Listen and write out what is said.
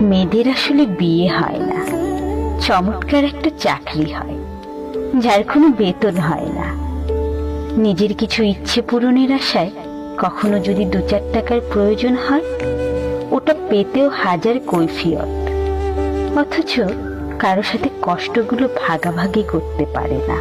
মেয়েদের আসলে বিয়ে হয় না, চমৎকার একটা চাকরি হয় যার কোনো বেতন হয় না। নিজের কিছু ইচ্ছে পূরণের আশায় কখনো যদি 2-4 টাকার প্রয়োজন হয়, ওটা পেতেও হাজার কৈফিয়ত, অথচ কারো সাথে কষ্টগুলো ভাগাভাগি করতে পারে না।